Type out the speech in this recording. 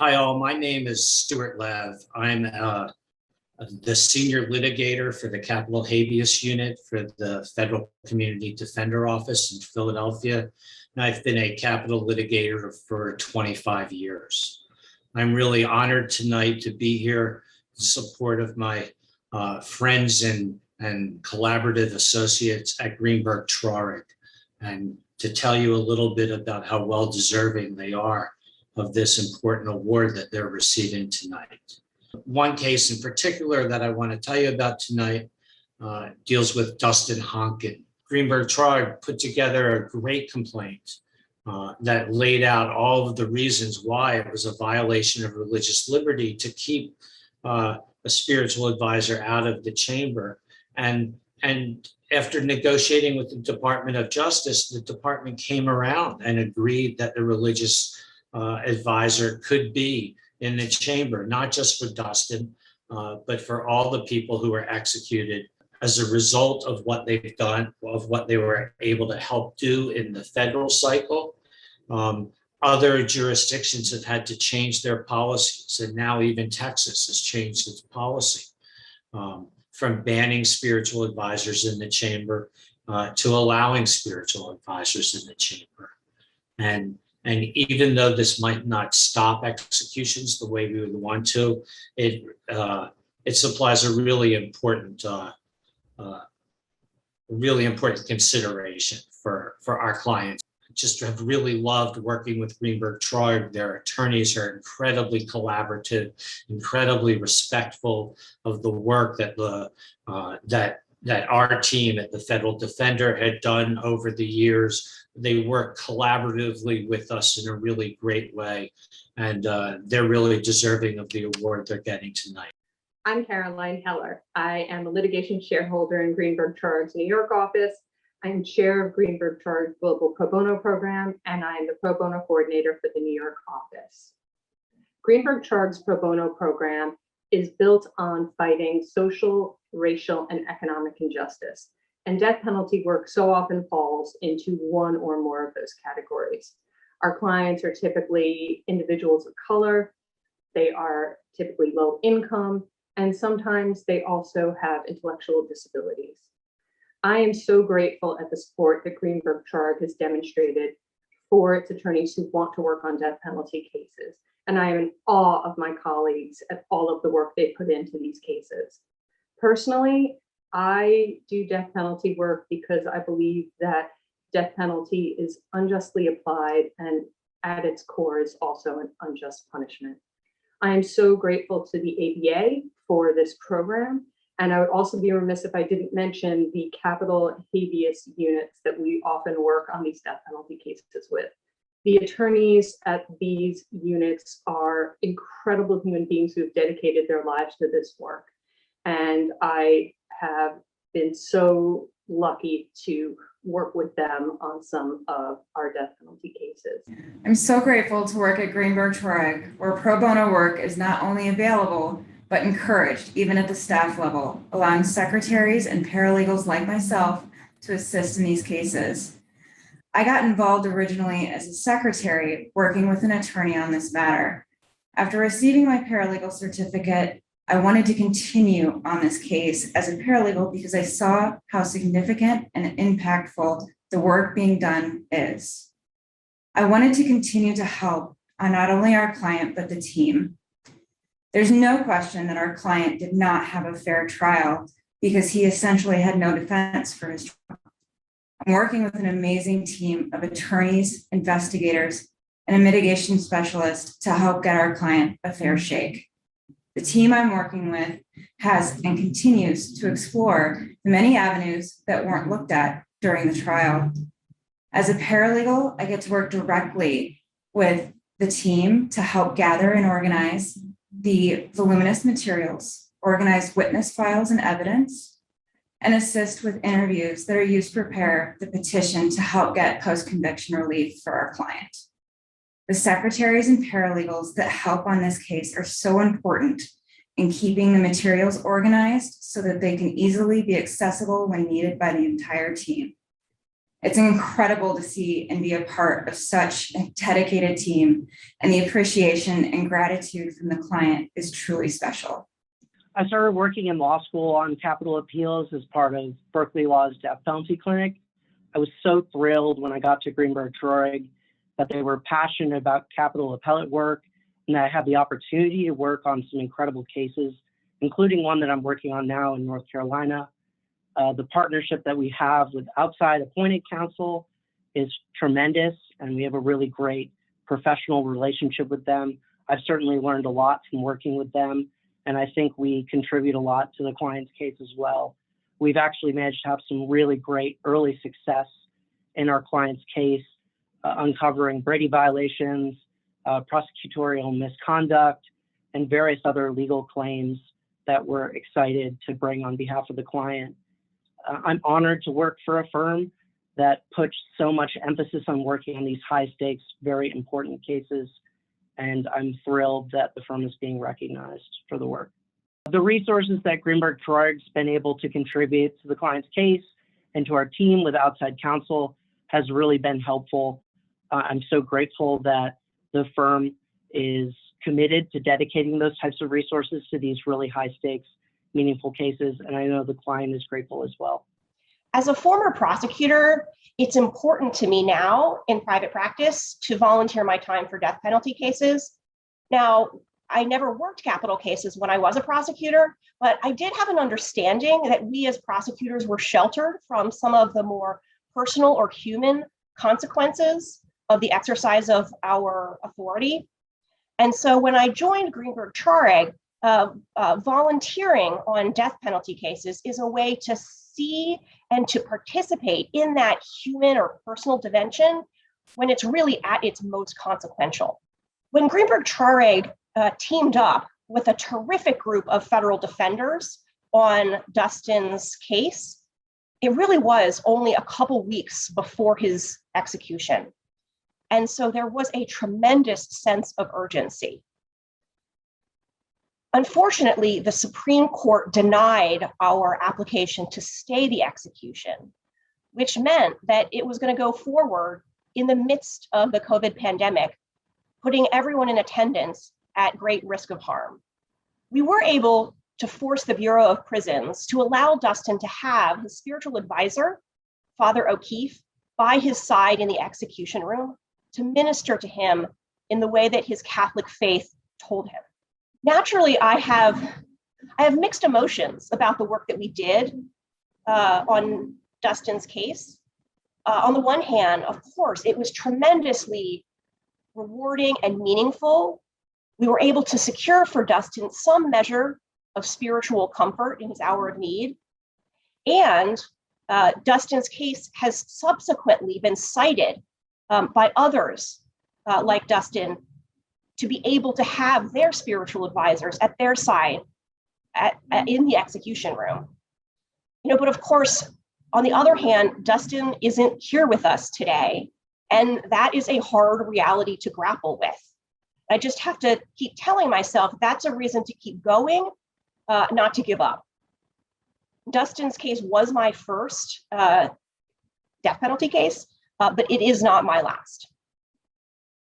Hi, all. My name is Stuart Lev. I'm the senior litigator for the Capital Habeas Unit for the Federal Community Defender Office in Philadelphia. And I've been a capital litigator for 25 years. I'm really honored tonight to be here in support of my friends and collaborative associates at Greenberg Traurig, and to tell you a little bit about how well deserving they are of this important award that they're receiving tonight. One case in particular that I want to tell you about tonight deals with Dustin Honkin. Greenberg Traurig put together a great complaint that laid out all of the reasons why it was a violation of religious liberty to keep a spiritual advisor out of the chamber. And after negotiating with the Department of Justice, the department came around and agreed that the religious advisor could be in the chamber, not just for Dustin, but for all the people who were executed as a result of what they've done, of what they were able to help do in the federal cycle. Other jurisdictions have had to change their policies, and now even Texas has changed its policy from banning spiritual advisors in the chamber to allowing spiritual advisors in the chamber. And even though this might not stop executions the way we would want to, it supplies a really important consideration for our clients. Just have really loved working with Greenberg Traurig. Their attorneys are incredibly collaborative, incredibly respectful of the work that that our team at the Federal Defender had done over the years. They work collaboratively with us in a really great way, and they're really deserving of the award they're getting tonight. I'm Caroline Heller. I am a litigation shareholder in Greenberg Traurig's New York office. I'm chair of Greenberg Traurig's Global Pro Bono Program, and I'm the Pro Bono Coordinator for the New York office. Greenberg Traurig's Pro Bono Program is built on fighting social, racial, and economic injustice. And death penalty work so often falls into one or more of those categories. Our clients are typically individuals of color, they are typically low income, and sometimes they also have intellectual disabilities. I am so grateful at the support that Greenberg Traurig has demonstrated for its attorneys who want to work on death penalty cases. And I am in awe of my colleagues at all of the work they put into these cases. Personally, I do death penalty work because I believe that death penalty is unjustly applied and at its core is also an unjust punishment. I am so grateful to the ABA for this program. And I would also be remiss if I didn't mention the capital habeas units that we often work on these death penalty cases with. The attorneys at these units are incredible human beings who have dedicated their lives to this work. And I have been so lucky to work with them on some of our death penalty cases. I'm so grateful to work at Greenberg Traurig, where pro bono work is not only available, but encouraged even at the staff level, allowing secretaries and paralegals like myself to assist in these cases. I got involved originally as a secretary working with an attorney on this matter. After receiving my paralegal certificate, I wanted to continue on this case as a paralegal because I saw how significant and impactful the work being done is. I wanted to continue to help on not only our client, but the team. There's no question that our client did not have a fair trial because he essentially had no defense for his trial. I'm working with an amazing team of attorneys, investigators, and a mitigation specialist to help get our client a fair shake. The team I'm working with has and continues to explore the many avenues that weren't looked at during the trial. As a paralegal, I get to work directly with the team to help gather and organize the voluminous materials, organize witness files and evidence, and assist with interviews that are used to prepare the petition to help get post-conviction relief for our client. The secretaries and paralegals that help on this case are so important in keeping the materials organized so that they can easily be accessible when needed by the entire team. It's incredible to see and be a part of such a dedicated team, and the appreciation and gratitude from the client is truly special. I started working in law school on capital appeals as part of Berkeley Law's death penalty clinic. I was so thrilled when I got to Greenberg Traurig that they were passionate about capital appellate work, and that I had the opportunity to work on some incredible cases, including one that I'm working on now in North Carolina. The partnership that we have with outside appointed counsel is tremendous, and we have a really great professional relationship with them. I've certainly learned a lot from working with them, and I think we contribute a lot to the client's case as well. We've actually managed to have some really great early success in our client's case, uncovering Brady violations, prosecutorial misconduct, and various other legal claims that we're excited to bring on behalf of the client. I'm honored to work for a firm that puts so much emphasis on working on these high stakes, very important cases, and I'm thrilled that the firm is being recognized for the work. The resources that Greenberg Traurig's been able to contribute to the client's case and to our team with outside counsel has really been helpful. I'm so grateful that the firm is committed to dedicating those types of resources to these really high stakes, meaningful cases, and I know the client is grateful as well. As a former prosecutor, it's important to me now in private practice to volunteer my time for death penalty cases. Now, I never worked capital cases when I was a prosecutor, but I did have an understanding that we as prosecutors were sheltered from some of the more personal or human consequences of the exercise of our authority. And so when I joined Greenberg Traurig, volunteering on death penalty cases is a way to see and to participate in that human or personal dimension when it's really at its most consequential. When Greenberg Traurig teamed up with a terrific group of federal defenders on Dustin's case, it really was only a couple weeks before his execution. And so there was a tremendous sense of urgency. Unfortunately, the Supreme Court denied our application to stay the execution, which meant that it was going to go forward in the midst of the COVID pandemic, putting everyone in attendance at great risk of harm. We were able to force the Bureau of Prisons to allow Dustin to have his spiritual advisor, Father O'Keefe, by his side in the execution room to minister to him in the way that his Catholic faith told him. Naturally, I have mixed emotions about the work that we did on Dustin's case. On the one hand, of course, it was tremendously rewarding and meaningful. We were able to secure for Dustin some measure of spiritual comfort in his hour of need. And Dustin's case has subsequently been cited by others like Dustin to be able to have their spiritual advisors at their side in the execution room. But of course, on the other hand, Dustin isn't here with us today, and that is a hard reality to grapple with. I just have to keep telling myself that's a reason to keep going, not to give up. Dustin's case was my first death penalty case, but it is not my last.